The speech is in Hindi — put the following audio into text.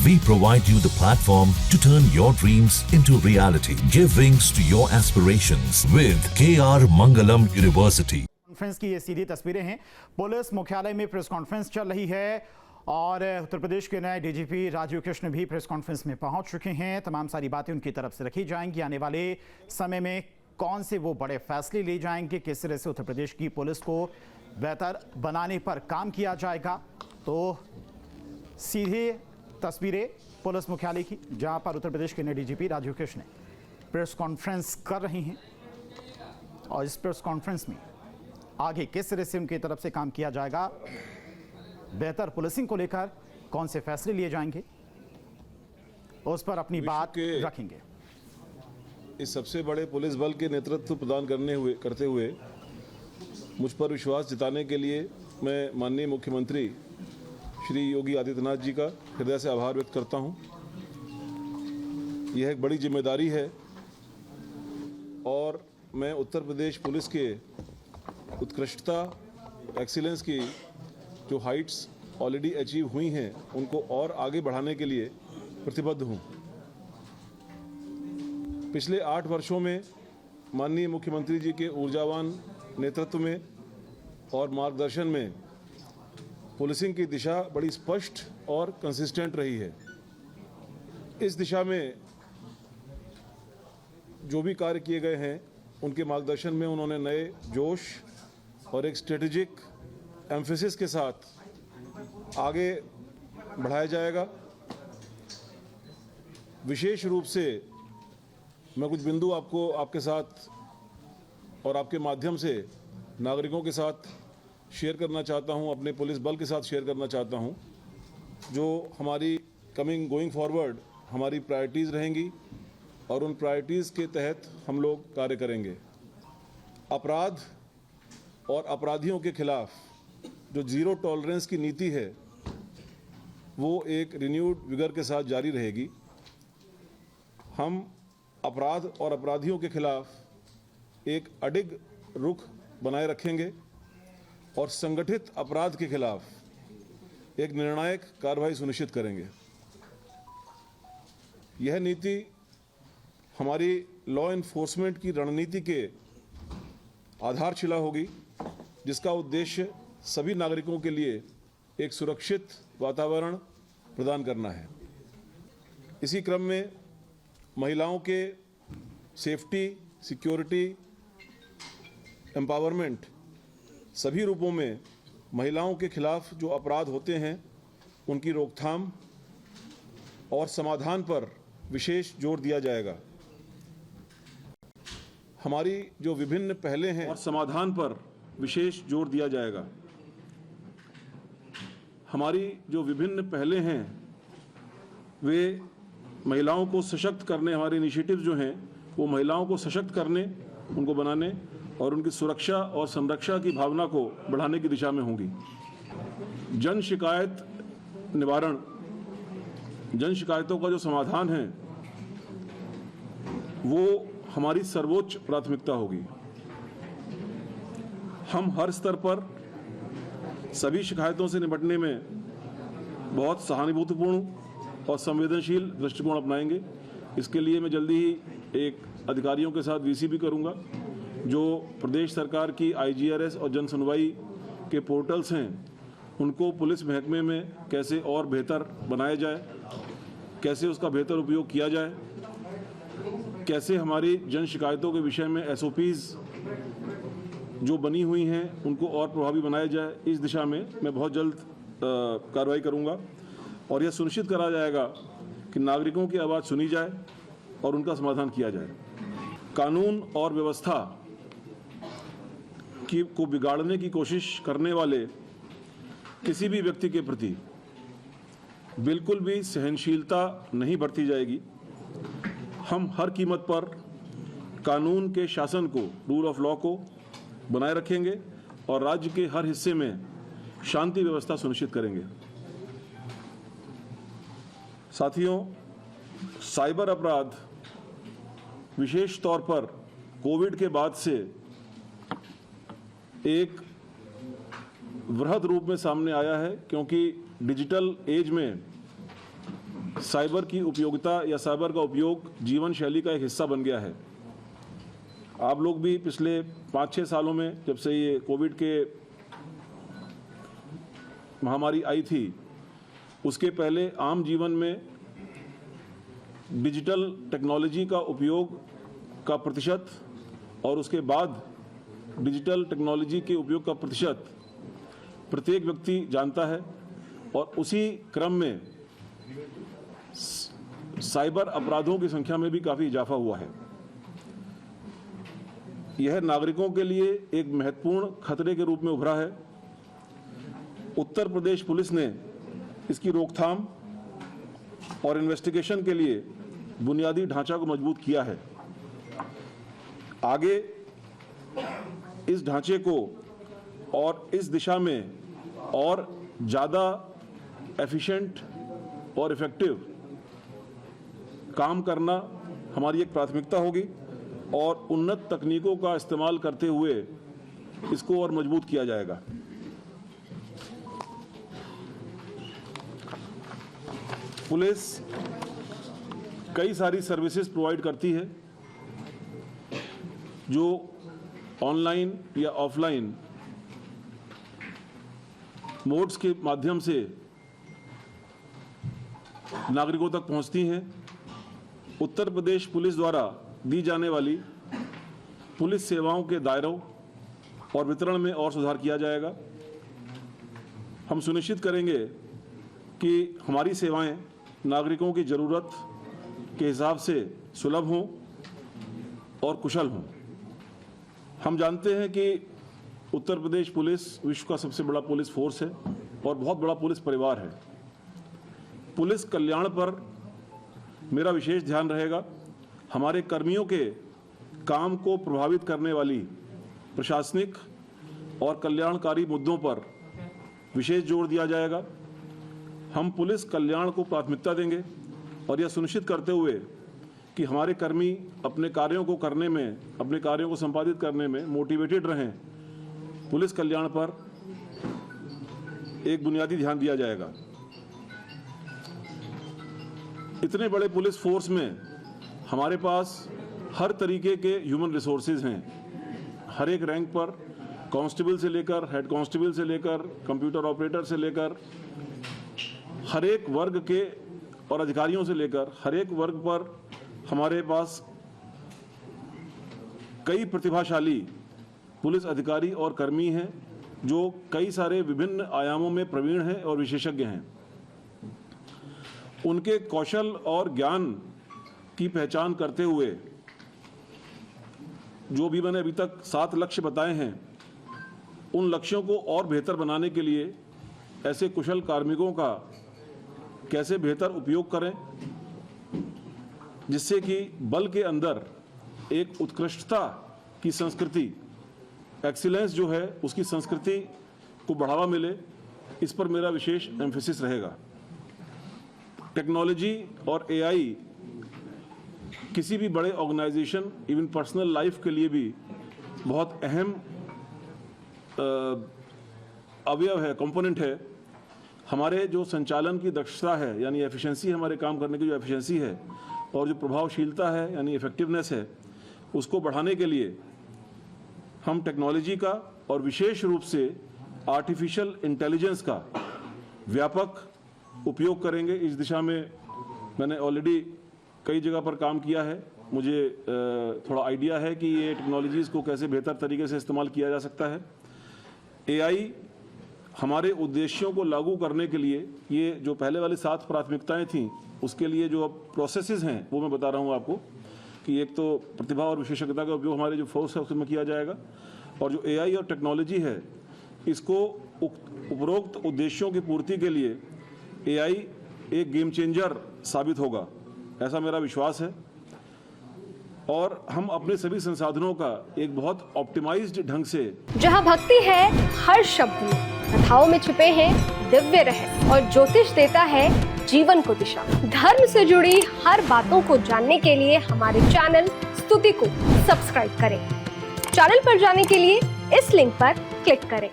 We provide you the platform to turn your dreams into reality. Give wings to your aspirations with KR Mangalam University. Conference की ये सीधी तस्वीरें हैं। पुलिस मुख्यालय में प्रेस कॉन्फ्रेंस चल रही है और उत्तर प्रदेश के नए डीजीपी राजीव कृष्ण भी प्रेस कॉन्फ्रेंस में पहुंच चुके हैं। तमाम सारी बातें उनकी तरफ से रखी जाएंगी। आने वाले समय में कौन से वो बड़े फैसले ले जाएंगे, किस तरह से उत्तर प्रदेश की पुलिस को बेहतर बनाने पर काम किया जाएगा। तो सीधे तस्वीरें पुलिस मुख्यालय की, जहां पर उत्तर प्रदेश के नए DGP Rajeev Krishna press conference कर रहे हैं और इस प्रेस कॉन्फ्रेंस में आगे किस तरह से उनकी तरफ से काम किया जाएगा, बेहतर पुलिसिंग को लेकर कौन से फैसले लिए जाएंगे, उस पर अपनी बात रखेंगे। इस सबसे बड़े पुलिस बल के नेतृत्व प्रदान करते हुए मुझ पर विश्वास जताने के लिए मैं माननीय मुख्यमंत्री श्री योगी आदित्यनाथ जी का हृदय से आभार व्यक्त करता हूं। यह एक बड़ी जिम्मेदारी है और मैं उत्तर प्रदेश पुलिस के उत्कृष्टता, एक्सीलेंस की जो हाइट्स ऑलरेडी अचीव हुई हैं उनको और आगे बढ़ाने के लिए प्रतिबद्ध हूं। पिछले 8 वर्षों में माननीय मुख्यमंत्री जी के ऊर्जावान नेतृत्व में और मार्गदर्शन में पुलिसिंग की दिशा बड़ी स्पष्ट और कंसिस्टेंट रही है। इस दिशा में जो भी कार्य किए गए हैं उनके मार्गदर्शन में उन्होंने नए जोश और एक स्ट्रेटेजिक एम्फेसिस के साथ आगे बढ़ाया जाएगा। विशेष रूप से मैं कुछ बिंदु आपके साथ और आपके माध्यम से नागरिकों के साथ शेयर करना चाहता हूं, अपने पुलिस बल के साथ शेयर करना चाहता हूं, जो हमारी गोइंग फॉरवर्ड हमारी प्रायोरिटीज़ रहेंगी और उन प्रायोरिटीज़ के तहत हम लोग कार्य करेंगे। अपराध और अपराधियों के खिलाफ जो ज़ीरो टॉलरेंस की नीति है वो एक रिन्यूड विगर के साथ जारी रहेगी। हम अपराध और अपराधियों के खिलाफ एक अडिग रुख बनाए रखेंगे और संगठित अपराध के खिलाफ एक निर्णायक कार्रवाई सुनिश्चित करेंगे। यह नीति हमारी लॉ एनफोर्समेंट की रणनीति के आधारशिला होगी, जिसका उद्देश्य सभी नागरिकों के लिए एक सुरक्षित वातावरण प्रदान करना है। इसी क्रम में महिलाओं के सेफ्टी, सिक्योरिटी, एम्पावरमेंट सभी रूपों में महिलाओं के खिलाफ जो अपराध होते हैं उनकी रोकथाम और समाधान पर विशेष जोर दिया जाएगा। हमारी जो विभिन्न पहलें हैं और समाधान पर विशेष जोर दिया जाएगा। हमारी जो विभिन्न पहलें हैं वे महिलाओं को सशक्त करने, हमारे इनिशिएटिव जो हैं वो महिलाओं को सशक्त करने, उनको बनाने और उनकी सुरक्षा और संरक्षा की भावना को बढ़ाने की दिशा में होंगी। जन शिकायत निवारण, जन शिकायतों का जो समाधान है वो हमारी सर्वोच्च प्राथमिकता होगी। हम हर स्तर पर सभी शिकायतों से निपटने में बहुत सहानुभूतिपूर्ण और संवेदनशील दृष्टिकोण अपनाएंगे। इसके लिए मैं जल्दी ही एक अधिकारियों के साथ वीसी भी करूंगा, जो प्रदेश सरकार की IGRS और जन सुनवाई के पोर्टल्स हैं उनको पुलिस महकमे में कैसे और बेहतर बनाया जाए, कैसे उसका बेहतर उपयोग किया जाए, कैसे हमारी जन शिकायतों के विषय में SOPs जो बनी हुई हैं उनको और प्रभावी बनाया जाए। इस दिशा में मैं बहुत जल्द कार्रवाई करूंगा और यह सुनिश्चित करा जाएगा कि नागरिकों की आवाज़ सुनी जाए और उनका समाधान किया जाए। कानून और व्यवस्था को बिगाड़ने की कोशिश करने वाले किसी भी व्यक्ति के प्रति बिल्कुल भी सहनशीलता नहीं बरती जाएगी। हम हर कीमत पर कानून के शासन को, रूल ऑफ लॉ को बनाए रखेंगे और राज्य के हर हिस्से में शांति व्यवस्था सुनिश्चित करेंगे। साथियों, साइबर अपराध विशेष तौर पर कोविड के बाद से एक वृहद रूप में सामने आया है, क्योंकि डिजिटल एज में साइबर की उपयोगिता या साइबर का उपयोग जीवन शैली का एक हिस्सा बन गया है। आप लोग भी पिछले 5-6 सालों में, जब से ये कोविड के महामारी आई थी, उसके पहले आम जीवन में डिजिटल टेक्नोलॉजी का उपयोग का प्रतिशत और उसके बाद डिजिटल टेक्नोलॉजी के उपयोग का प्रतिशत प्रत्येक व्यक्ति जानता है, और उसी क्रम में साइबर अपराधों की संख्या में भी काफ़ी इजाफा हुआ है। यह नागरिकों के लिए एक महत्वपूर्ण खतरे के रूप में उभरा है। उत्तर प्रदेश पुलिस ने इसकी रोकथाम और इन्वेस्टिगेशन के लिए बुनियादी ढांचा को मजबूत किया है। आगे इस ढांचे को और इस दिशा में और ज़्यादा एफिशिएंट और इफ़ेक्टिव काम करना हमारी एक प्राथमिकता होगी, और उन्नत तकनीकों का इस्तेमाल करते हुए इसको और मजबूत किया जाएगा। पुलिस कई सारी सर्विसेज प्रोवाइड करती है जो ऑनलाइन या ऑफलाइन मोड्स के माध्यम से नागरिकों तक पहुंचती हैं। उत्तर प्रदेश पुलिस द्वारा दी जाने वाली पुलिस सेवाओं के दायरों और वितरण में और सुधार किया जाएगा। हम सुनिश्चित करेंगे कि हमारी सेवाएं नागरिकों की ज़रूरत के हिसाब से सुलभ हों और कुशल हों। हम जानते हैं कि उत्तर प्रदेश पुलिस विश्व का सबसे बड़ा पुलिस फोर्स है और बहुत बड़ा पुलिस परिवार है। पुलिस कल्याण पर मेरा विशेष ध्यान रहेगा। हमारे कर्मियों के काम को प्रभावित करने वाली प्रशासनिक और कल्याणकारी मुद्दों पर विशेष जोर दिया जाएगा। हम पुलिस कल्याण को प्राथमिकता देंगे और यह सुनिश्चित करते हुए कि हमारे कर्मी अपने कार्यों को करने में, अपने कार्यों को संपादित करने में मोटिवेटेड रहें, पुलिस कल्याण पर एक बुनियादी ध्यान दिया जाएगा। इतने बड़े पुलिस फोर्स में हमारे पास हर तरीके के ह्यूमन रिसोर्सेज हैं। हर एक रैंक पर कांस्टेबल से लेकर हेड कांस्टेबल से लेकर कंप्यूटर ऑपरेटर से लेकर हर एक वर्ग के और अधिकारियों से लेकर हर एक वर्ग पर हमारे पास कई प्रतिभाशाली पुलिस अधिकारी और कर्मी हैं जो कई सारे विभिन्न आयामों में प्रवीण हैं और विशेषज्ञ हैं। उनके कौशल और ज्ञान की पहचान करते हुए जो भी मैंने अभी तक 7 लक्ष्य बताए हैं, उन लक्ष्यों को और बेहतर बनाने के लिए ऐसे कुशल कार्मिकों का कैसे बेहतर उपयोग करें, जिससे कि बल के अंदर एक उत्कृष्टता की संस्कृति, एक्सीलेंस जो है उसकी संस्कृति को बढ़ावा मिले, इस पर मेरा विशेष एम्फेसिस रहेगा। टेक्नोलॉजी और एआई किसी भी बड़े ऑर्गेनाइजेशन, इवन पर्सनल लाइफ के लिए भी बहुत अहम अवयव है, कंपोनेंट है। हमारे जो संचालन की दक्षता है, यानी एफिशिएंसी, हमारे काम करने की जो एफिशिएंसी है और जो प्रभावशीलता है यानी इफेक्टिवनेस है, उसको बढ़ाने के लिए हम टेक्नोलॉजी का और विशेष रूप से आर्टिफिशियल इंटेलिजेंस का व्यापक उपयोग करेंगे। इस दिशा में मैंने ऑलरेडी कई जगह पर काम किया है। मुझे थोड़ा आइडिया है कि ये टेक्नोलॉजीज़ को कैसे बेहतर तरीके से इस्तेमाल किया जा सकता है। एआई हमारे उद्देश्यों को लागू करने के लिए, ये जो पहले वाली 7 प्राथमिकताएं थीं, उसके लिए जो अब प्रोसेसेस हैं वो मैं बता रहा हूँ आपको कि एक तो प्रतिभा और विशेषज्ञता का उपयोग हमारे जो फोर्स है उसमें किया जाएगा, और जो एआई और टेक्नोलॉजी है इसको उपरोक्त उद्देश्यों की पूर्ति के लिए एआई एक गेम चेंजर साबित होगा, ऐसा मेरा विश्वास है। और हम अपने सभी संसाधनों का एक बहुत ऑप्टिमाइज्ड ढंग से, जहां भक्ति है हर शब्द में, कथाओं में छुपे हैं दिव्य रहस्य और ज्योतिष देता है जीवन को दिशा। धर्म से जुड़ी हर बातों को जानने के लिए हमारे चैनल स्तुति को सब्सक्राइब करें। चैनल पर जाने के लिए इस लिंक पर क्लिक करें।